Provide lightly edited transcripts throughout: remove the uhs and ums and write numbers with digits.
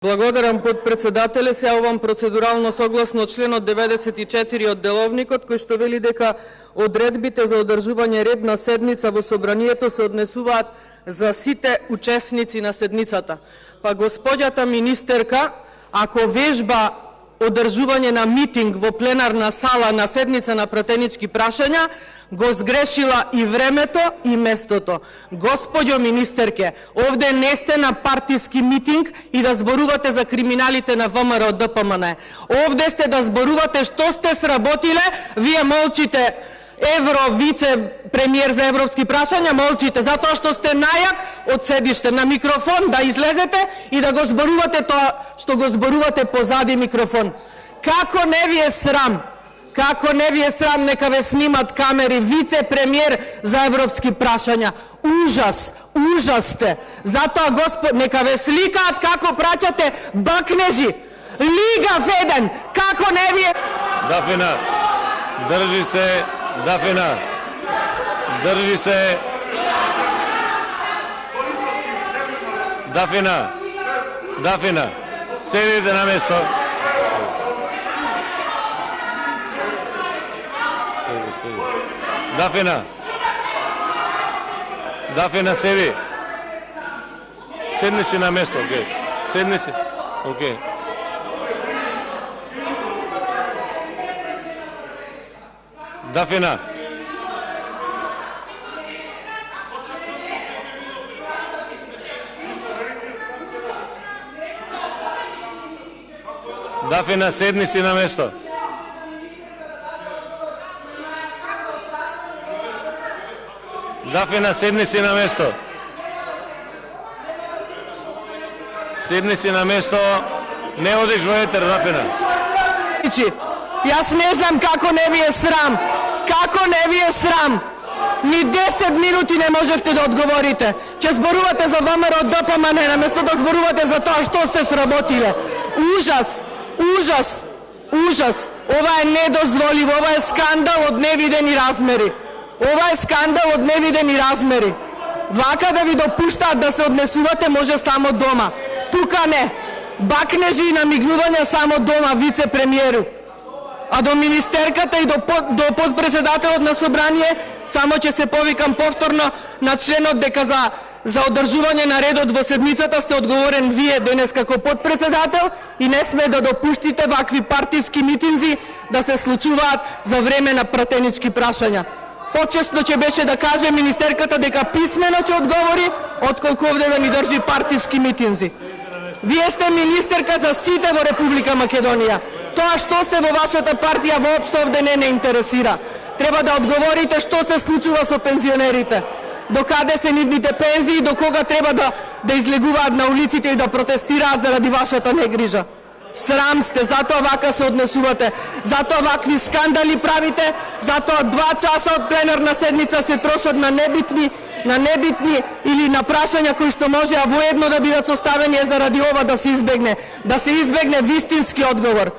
Благодарам, подпредседателе. Се јавувам процедурално согласно членот 94 од Деловникот, кој што вели дека одредбите за одржување ред на седница во собранието се однесуваат за сите учесници на седницата. Па господјата министерка, ако вежба одржување на митинг во пленарна сала на седница на пратенички прашања, го сгрешила и времето и местото. Господјо министерке, овде не сте на партиски митинг и да зборувате за криминалите на ВМРО ДПМН. Овде сте да зборувате што сте сработиле, вие молчите. Вице премиер за европски прашања, молчите, затоа што сте најак од седиште на микрофон да излезете и да го зборувате тоа што го зборувате позади микрофон. Како не ви е срам? Како не ви е срам, нека ве снимат камери, вице премиер за европски прашања. Ужас, ужас сте. Затоа нека ве сликаат како праќате бакнежи. Лига веден, како не ви е... Дафина, држи се. Дафина, држи се. Дафина, седите на место. Дафина, седи. Седни си на место, окей. Седни си, окей. Дафина. Дафина, седни си на место. Дафина, седни си на место. Седни си на место. Не одиш во етер, Дафина. Јас не знам како не ви е срам. Како не ви е срам? Ни 10 минути не можевте да одговорите. Ќе зборувате за ВМРО ДПМН, наместо да зборувате за тоа што сте сработиле. Ужас, ужас, ужас. Ова е недозволиво, ова е скандал од невидени размери. Ова е скандал од невидени размери. Вака да ви допуштаат да се однесувате може само дома. Тука не. Бакнежи и намигнувања само дома, вице-премиеру. А до министерката и до подпредседателот на собрание само ќе се повикам повторно на членот дека за одржување на редот во седмицата сте одговорен вие денес како подпредседател и не сме да допуштите вакви партиски митинзи да се случуваат за време на пратенички прашања. Почесно ќе беше да каже министерката дека писмено ќе одговори, отколку овде да ни држи партиски митинзи. Вие сте министерка за сите во Република Македонија. Тоа што се во вашата партија воопшто овде не интересира. Треба да одговорите што се случува со пензионерите. До каде се нивните пензии, до кога треба да излегуваат на улиците и да протестираат заради вашата негрижа. Срам сте, затоа вака се однесувате, затоа вакви скандали правите, затоа 2 часа од пленарна седница се трошат на небитни или на прашања кои што може а воедно да бидат составени заради ова да се избегне вистински одговор.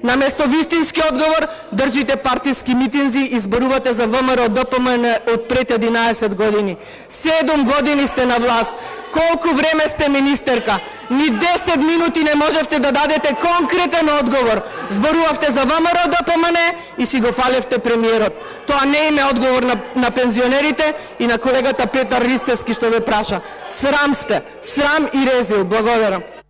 Наместо вистински одговор, држите партиски митинзи и зборувате за ВМРО ДПМН од пред 11 години. 7 години сте на власт. Колку време сте министерка? Ни 10 минути не можевте да дадете конкретен одговор. Зборувавте за ВМРО ДПМН и си го фалевте премиерот. Тоа не име одговор на пензионерите и на колегата Петар Ристевски што ве праша. Срам сте. Срам и резил. Благодарам.